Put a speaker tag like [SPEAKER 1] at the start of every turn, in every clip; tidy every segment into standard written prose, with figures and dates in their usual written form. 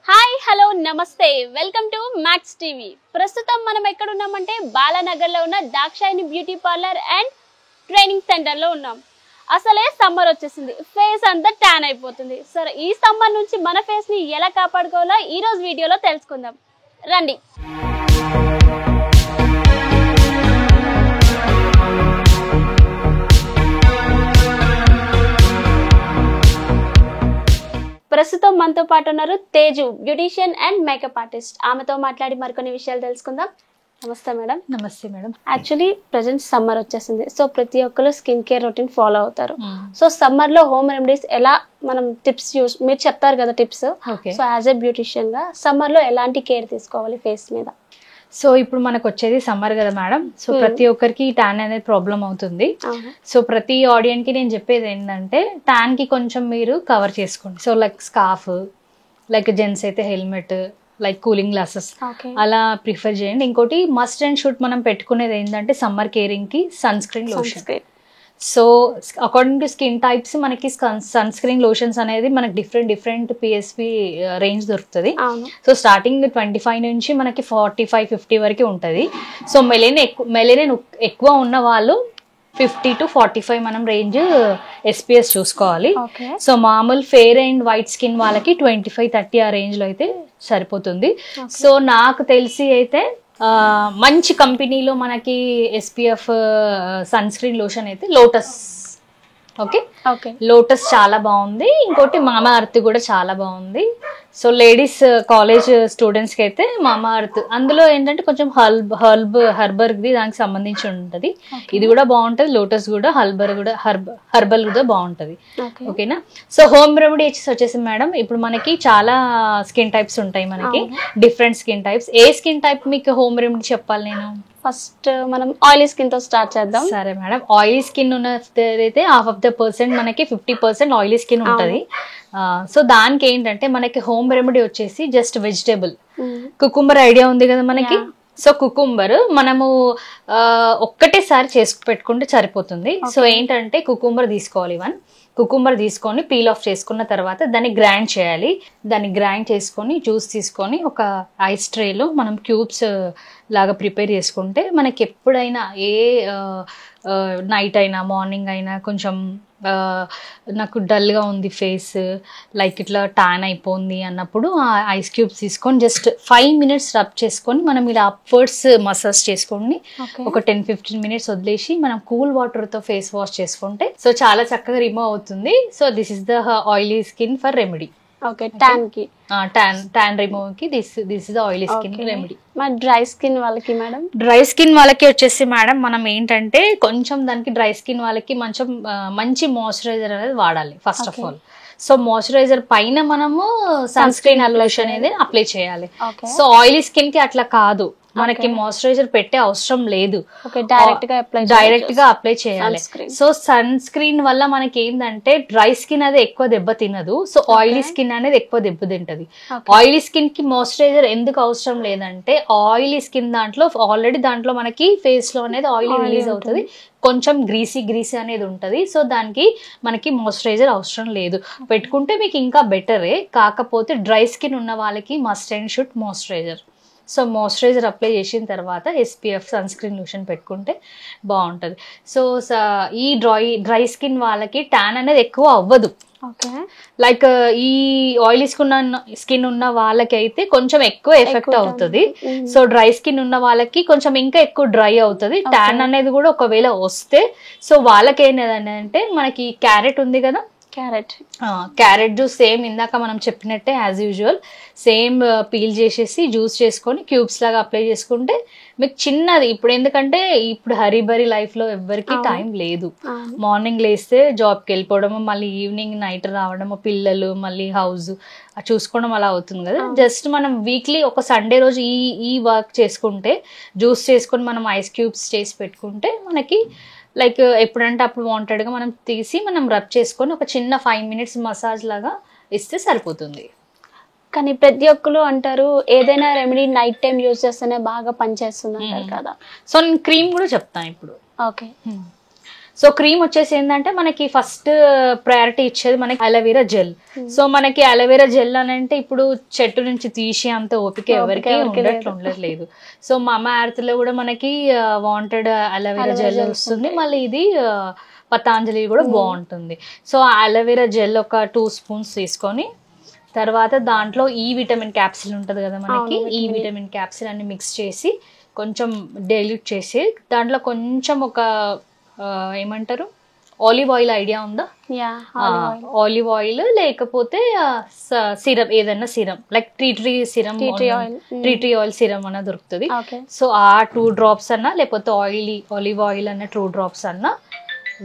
[SPEAKER 1] Hi hello నమస్తే welcome to max TV. ప్రస్తుతం మనం ఎక్కడ ఉన్నామంటే బాలానగర్లో ఉన్న Dakshayani beauty parlour and training సెంటర్లో ఉన్నాం. అసలే సమ్మర్ వచ్చేసింది, ఫేస్ అంతా ట్యాన్ అయిపోతుంది. సరే, ఈ సమ్మర్ నుంచి మన ఫేస్ని ఎలా కాపాడుకోవాలో ఈరోజు వీడియోలో తెలుసుకుందాం రండి. ప్రస్తుతం మనతో పాటు ఉన్నారు Teju, beautician and makeup artist. ఆమెతో మాట్లాడి మరికొన్ని విషయాలు తెలుసుకుందాం. నమస్తే మేడం.
[SPEAKER 2] నమస్తే మేడం.
[SPEAKER 1] యాక్చువల్లీ ప్రజెంట్ సమ్మర్ వచ్చేసింది, సో ప్రతి ఒక్కరు స్కిన్ కేర్ రొటీన్ ఫాలో అవుతారు. సో సమ్మర్ లో హోమ్ రెమెడీస్ ఎలా మనం టిప్స్ మీరు చెప్తారు కదా tips. So as a beautician గా సమ్మర్ లో ఎలాంటి కేర్ తీసుకోవాలి ఫేస్ మీద?
[SPEAKER 2] సో ఇప్పుడు మనకు వచ్చేది సమ్మర్ కదా మేడం. సో ప్రతి ఒక్కరికి ట్యాన్ అనేది ప్రాబ్లం అవుతుంది. సో ప్రతి ఆడియన్స్ కి నేను చెప్పేది ఏంటంటే, ట్యాన్ కి కొంచెం మీరు కవర్ చేసుకోండి. So like scarf, like gents అయితే హెల్మెట్, లైక్ కూలింగ్ గ్లాసెస్ అలా ప్రిఫర్ చేయండి. ఇంకోటి మస్ట్ అండ్ షుడ్ మనం పెట్టుకునేది ఏంటంటే సమ్మర్ కేరింగ్ కి sunscreen lotion. So according to skin types మనకి సన్ స్క్రీన్ లోషన్స్ అనేది మనకి డిఫరెంట్ పిఎస్పి రేంజ్ దొరుకుతుంది. సో స్టార్టింగ్ 25 నుంచి మనకి 45, 50 వరకు ఉంటుంది. సో మెలనిన్ ఎక్కువ ఉన్న వాళ్ళు 50 to 45 మనం రేంజ్ ఎస్పీఎస్ చూసుకోవాలి. సో మామూలు ఫెయిర్ అండ్ వైట్ స్కిన్ వాళ్ళకి 25, 30 ఆ రేంజ్ లో అయితే సరిపోతుంది. సో నాకు తెలిసి అయితే మంచి కంపెనీలో మనకి ఎస్పీఎఫ్ సన్ స్క్రీన్ లోషన్ అయితే లోటస్. ఓకే, లోటస్ చాలా బాగుంది. ఇంకోటి మామా అర్త్ కూడా చాలా బాగుంది. సో లేడీస్ కాలేజ్ స్టూడెంట్స్ కి అయితే మామా అర్త్, అందులో ఏంటంటే కొంచెం హర్బర్ది దానికి సంబంధించి ఉంటది. ఇది కూడా బాగుంటది. లోటస్ కూడా హర్బల్ కూడా బాగుంటది. ఓకేనా. సో హోమ్ రెమెడీ వచ్చేసి మేడం, ఇప్పుడు మనకి చాలా స్కిన్ టైప్స్ ఉంటాయి, మనకి డిఫరెంట్ స్కిన్ టైప్స్. ఏ స్కిన్ టైప్ మీకు హోమ్ రెమెడీ చెప్పాలి నేను?
[SPEAKER 1] ఫస్ట్ మనం ఆయిలీ స్కిన్ తో స్టార్ట్ చేద్దాం.
[SPEAKER 2] సరే మేడం. ఆయిలీ స్కిన్ ఉన్నదైతే హాఫ్ ఆఫ్ ద పర్సెంట్ మనకి 50% ఆయిలీ స్కిన్ ఉంటది. సో దానికి ఏంటంటే మనకి హోమ్ రెమెడీ వచ్చేసి జస్ట్ వెజిటేబుల్ కుకుంబర్ ఐడియా ఉంది కదా మనకి. సో కుకుంబర్ మనము ఒక్కటేసారి చేసి పెట్టుకుంటే సరిపోతుంది. సో ఏంటంటే కుకుంబర్ తీసుకోవాలి. కుకుంబర్ తీసుకొని పీల్ ఆఫ్ చేసుకున్న తర్వాత దాన్ని గ్రైండ్ చేయాలి. దాన్ని గ్రైండ్ చేసుకొని జ్యూస్ తీసుకొని ఒక ఐస్ ట్రేలో మనం క్యూబ్స్ లాగా ప్రిపేర్ చేసుకుంటే మనకి ఎప్పుడైనా నైట్ అయినా మార్నింగ్ అయినా కొంచెం నాకు డల్గా ఉంది ఫేస్, లైక్ ఇట్లా ట్యాన్ అయిపోయింది అన్నప్పుడు ఆ ఐస్ క్యూబ్స్ తీసుకొని జస్ట్ 5 minutes రబ్ చేసుకొని మనం ఇలా అప్వర్డ్స్ మసాజ్ చేసుకొని ఒక 10-15 minutes వదిలేసి మనం కూల్ వాటర్తో ఫేస్ వాష్ చేసుకుంటే సో చాలా చక్కగా రిమూవ్ అవుతుంది. So this is the oily skin for remedy.
[SPEAKER 1] Okay, tan కి
[SPEAKER 2] ట్యాన్ రిమూవ్ కి this is the oily skin remedy.
[SPEAKER 1] మరి డ్రై స్కిన్ వాళ్ళకి మేడం?
[SPEAKER 2] డ్రై స్కిన్ వాళ్ళకి వచ్చేసి మేడం మనం ఏంటంటే కొంచెం దానికి డ్రై స్కిన్ వాళ్ళకి మంచి మాయిశ్చరైజర్ అనేది వాడాలి first of all. So moisturiser పైన మనము సన్ స్క్రీన్ లోషన్ అనేది అప్లై చేయాలి. సో ఆయిలీ స్కిన్ కి అట్లా కాదు, మనకి మాయిశ్చరైజర్ పెట్టే అవసరం లేదు, డైరెక్ట్ గా అప్లై చేయాలి. సో సన్ స్క్రీన్ వల్ల మనకి ఏంటంటే డ్రై స్కిన్ అనేది ఎక్కువ దెబ్బ తినదు. సో ఆయిలీ స్కిన్ అనేది ఎక్కువ దెబ్బ తింటది. ఆయిలీ స్కిన్ కి మాయిశ్చరైజర్ ఎందుకు అవసరం లేదంటే, ఆయిలీ స్కిన్ దాంట్లో ఆల్రెడీ దాంట్లో మనకి ఫేస్ లో అనేది ఆయిల్ రిలీజ్ అవుతుంది, కొంచెం గ్రీసీ అనేది ఉంటది. సో దానికి మనకి మాయిశ్చరైజర్ అవసరం లేదు. పెట్టుకుంటే మీకు ఇంకా బెటరే. కాకపోతే డ్రై స్కిన్ ఉన్న వాళ్ళకి must and should moisturiser. So moisturiser apply చేసిన తర్వాత ఎస్పీఎఫ్ సన్ స్క్రీన్ లోషన్ పెట్టుకుంటే బాగుంటుంది. సో ఈ డ్రై స్కిన్ వాళ్ళకి ట్యాన్ అనేది ఎక్కువ అవ్వదు. లైక్ ఈ ఆయిలీ స్కిన్ ఉన్న వాళ్ళకి అయితే కొంచెం ఎక్కువ ఎఫెక్ట్ అవుతుంది. సో డ్రై స్కిన్ ఉన్న వాళ్ళకి కొంచెం ఇంకా ఎక్కువ డ్రై అవుతుంది. ట్యాన్ అనేది కూడా ఒకవేళ వస్తే సో వాళ్ళకి ఏంటంటే, మనకి క్యారెట్ ఉంది కదా, క్యారెట్ జ్యూస్ సేమ్ ఇందాక మనం చెప్పినట్టే యాజ్ యూజువల్ సేమ్ పీల్ చేసేసి జ్యూస్ చేసుకొని క్యూబ్స్ లాగా అప్లై చేసుకుంటే మీకు చిన్నది. ఇప్పుడు ఎందుకంటే ఇప్పుడు హరీబరీ లైఫ్ లో ఎవ్వరికి టైం లేదు. మార్నింగ్ లేస్తే జాబ్కి వెళ్ళిపోవడము, మళ్ళీ ఈవినింగ్ నైట్ రావడము, పిల్లలు, మళ్ళీ హౌస్ చూసుకోవడం అలా అవుతుంది కదా. జస్ట్ మనం వీక్లీ ఒక సండే రోజు ఈ వర్క్ చేసుకుంటే, జ్యూస్ చేసుకొని మనం ఐస్ క్యూబ్స్ చేసి పెట్టుకుంటే మనకి లైక్ ఎప్పుడంటే అప్పుడు వాంటెడ్గా మనం తీసి మనం రబ్ చేసుకొని ఒక చిన్న 5 minutes మసాజ్ లాగా ఇస్తే సరిపోతుంది.
[SPEAKER 1] కానీ ప్రతి ఒక్కరు అంటారు ఏదైనా రెమెడీ నైట్ టైం యూజ్ చేస్తేనే బాగా పనిచేస్తుంది అంటారు కదా.
[SPEAKER 2] సో నేను క్రీమ్ కూడా చెప్తాను ఇప్పుడు.
[SPEAKER 1] ఓకే.
[SPEAKER 2] సో క్రీమ్ వచ్చేసి ఏంటంటే మనకి ఫస్ట్ ప్రయారిటీ ఇచ్చేది మనకి అలోవెరా జెల్. సో మనకి అలోవెరా జెల్ అని అంటే ఇప్పుడు చెట్టు నుంచి తీసి అంత ఓపిక ఎవరికి ఉండట్లేదు. సో మామా ఎర్త్ లో కూడా మనకి వాంటెడ్ అలోవెరా జెల్ వస్తుంది, మళ్ళీ ఇది పతాంజలి కూడా బాగుంటుంది. సో అలోవెరా జెల్ ఒక 2 స్పూన్స్ తీసుకొని తర్వాత దాంట్లో ఈ విటమిన్ క్యాప్సిల్ ఉంటుంది కదా మనకి, ఈ విటమిన్ క్యాప్సిల్ అన్ని మిక్స్ చేసి కొంచెం డైల్యూట్ చేసి దాంట్లో కొంచెం ఒక ఏమంటారు ఆలివ్ ఆయిల్ ఐడియా ఉందా? ఆలివ్ ఆయిల్ లేకపోతే సిరప్, ఏదైనా syrup like tea serum, tea oil serum అన్న దొరుకుతుంది. సో ఆ 2 drops అన్నా లేకపోతే ఆలివ్ ఆయిల్ అన్న 2 drops అన్నా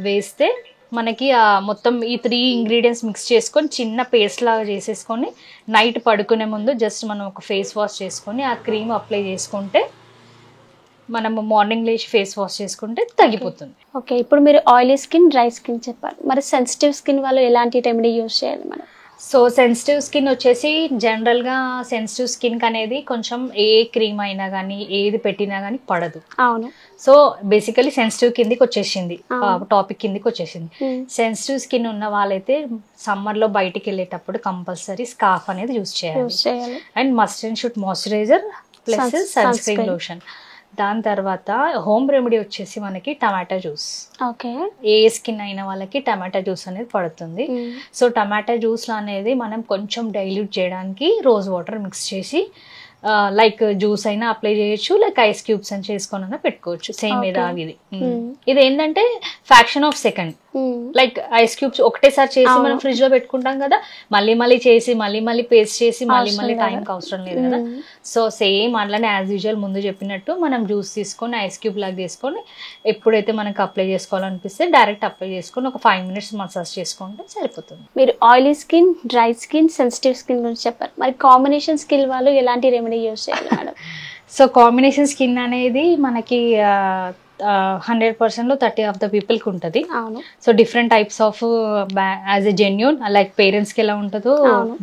[SPEAKER 2] వేస్తే మనకి మొత్తం ఈ 3 ఇంగ్రీడియంట్స్ మిక్స్ చేసుకొని చిన్న పేస్ట్ లాగా చేసేసుకొని నైట్ పడుకునే ముందు జస్ట్ మనం ఒక ఫేస్ వాష్ చేసుకొని ఆ క్రీమ్ అప్లై చేసుకుంటే మనము మార్నింగ్ లేచి ఫేస్ వాష్ చేసుకుంటే తగ్గిపోతుంది.
[SPEAKER 1] ఓకే, ఇప్పుడు మీరు ఆయిలీ స్కిన్, డ్రై స్కిన్ చెప్పారు, మరి సెన్సిటివ్ స్కిన్ వాళ్ళు ఎలాంటి రెమెడీ యూజ్ చేయాలి మనం?
[SPEAKER 2] సో సెన్సిటివ్ స్కిన్ వచ్చేసి జనరల్గా సెన్సిటివ్ స్కిన్ అనేది కొంచెం ఏ క్రీమ్ అయినా కానీ ఏది పెట్టినా కానీ పడదు.
[SPEAKER 1] అవును.
[SPEAKER 2] సో బేసికలీ సెన్సిటివ్ కిందికి వచ్చేసింది, టాపిక్ కిందికి వచ్చేసింది. సెన్సిటివ్ స్కిన్ ఉన్న వాళ్ళైతే సమ్మర్లో బయటికి వెళ్ళేటప్పుడు కంపల్సరీ స్కార్ఫ్ అనేది యూజ్ చేయాలి. And must and should moisturiser plus sunscreen lotion. దాని తర్వాత హోమ్ రెమెడీ వచ్చేసి మనకి టమాటా జ్యూస్.
[SPEAKER 1] ఓకే,
[SPEAKER 2] ఏ స్కిన్ అయిన వాళ్ళకి టమాటా జ్యూస్ అనేది పడుతుంది. సో టమాటా జ్యూస్ అనేది మనం కొంచెం డైల్యూట్ చేయడానికి రోజ్ వాటర్ మిక్స్ చేసి లైక్ జ్యూస్ అయినా అప్లై చేయొచ్చు, లైక్ ఐస్ క్యూబ్స్ అని చేసుకొని పెట్టుకోవచ్చు. సేమ్ ఇది ఏంటంటే fraction of second, like ice cubes ఒకటేసారి చేసి మనం ఫ్రిడ్జ్ లో పెట్టుకుంటాం కదా, మళ్ళీ చేసి మళ్ళీ పేస్ట్ చేసి మళ్ళీ టైంకి అవసరం లేదు కదా. సో సేమ్ అట్లానే యాజ్ యూజువల్ ముందు చెప్పినట్టు మనం జ్యూస్ తీసుకొని ఐస్ క్యూబ్ లాగా తీసుకొని ఎప్పుడైతే మనకు అప్లై చేసుకోవాలనిపిస్తే డైరెక్ట్ అప్లై చేసుకొని ఒక 5 minutes మసాజ్ చేసుకుంటే సరిపోతుంది.
[SPEAKER 1] మీరు oily skin, dry skin, sensitive skin గురించి చెప్పారు, మరి కాంబినేషన్ స్కిన్ వాళ్ళు ఎలాంటి రెమెడీ యూజ్ చేయాలి మేడం?
[SPEAKER 2] సో కాంబినేషన్ స్కిన్ అనేది మనకి 100%లో 30 of the peopleకి ఉంటుంది. So different types of as a genuine like పేరెంట్స్కి ఎలా ఉంటుందో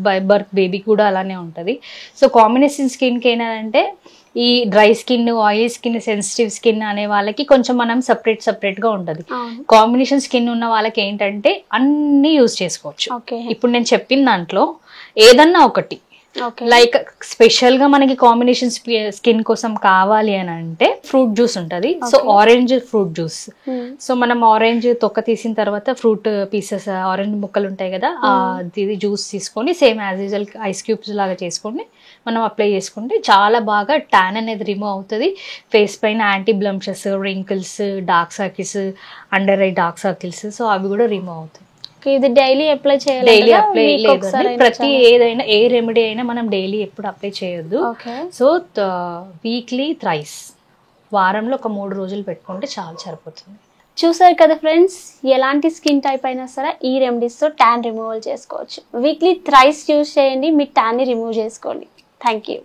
[SPEAKER 2] బై బర్త్ బేబీకి కూడా అలానే ఉంటుంది. సో కాంబినేషన్ స్కిన్కి ఏంటంటే ఈ dry skin, oil skin, sensitive skin అనే వాళ్ళకి కొంచెం మనం సపరేట్గా ఉంటుంది. కాంబినేషన్ స్కిన్ ఉన్న వాళ్ళకి ఏంటంటే అన్ని యూజ్ చేసుకోవచ్చు. ఇప్పుడు నేను చెప్పిన దాంట్లో ఏదన్నా ఒకటి లైక్ స్పెషల్ గా మనకి కాంబినేషన్ స్కిన్ కోసం కావాలి అని అంటే ఫ్రూట్ జ్యూస్ ఉంటది. So orange fruit juice. So మనం ఆరెంజ్ తొక్క తీసిన తర్వాత ఫ్రూట్ పీసెస్, ఆరెంజ్ ముక్కలు ఉంటాయి కదా, అది జ్యూస్ తీసుకొని same as usual ice cubes లాగా చేసుకొని మనం అప్లై చేసుకుంటే చాలా బాగా ట్యాన్ అనేది రిమూవ్ అవుతుంది. ఫేస్ పైన anti blemishes, wrinkles, dark circles, under eye dark circles, so అవి కూడా రిమూవ్ అవుతాయి.
[SPEAKER 1] ఇది డైలీ అప్లై చేయాలి?
[SPEAKER 2] డైలీ అప్లై లేదు, ప్రతి ఏదైనా ఏ రెమెడీ అయినా మనం డైలీ ఎప్పుడు అప్లై చేయొద్దు. సో వీక్లీ థ్రైస్, వారంలో ఒక 3 రోజులు పెట్టుకుంటే చాలా సరిపోతుంది.
[SPEAKER 1] చూసారు కదా ఫ్రెండ్స్, ఎలాంటి స్కిన్ టైప్ అయినా సరే ఈ రెమెడీస్ తో ట్యాన్ రిమూవల్ చేసుకోవచ్చు. వీక్లీ థ్రైస్ యూజ్ చేయండి, మీ ట్యాన్ ని రిమూవ్ చేసుకోండి. Thank you.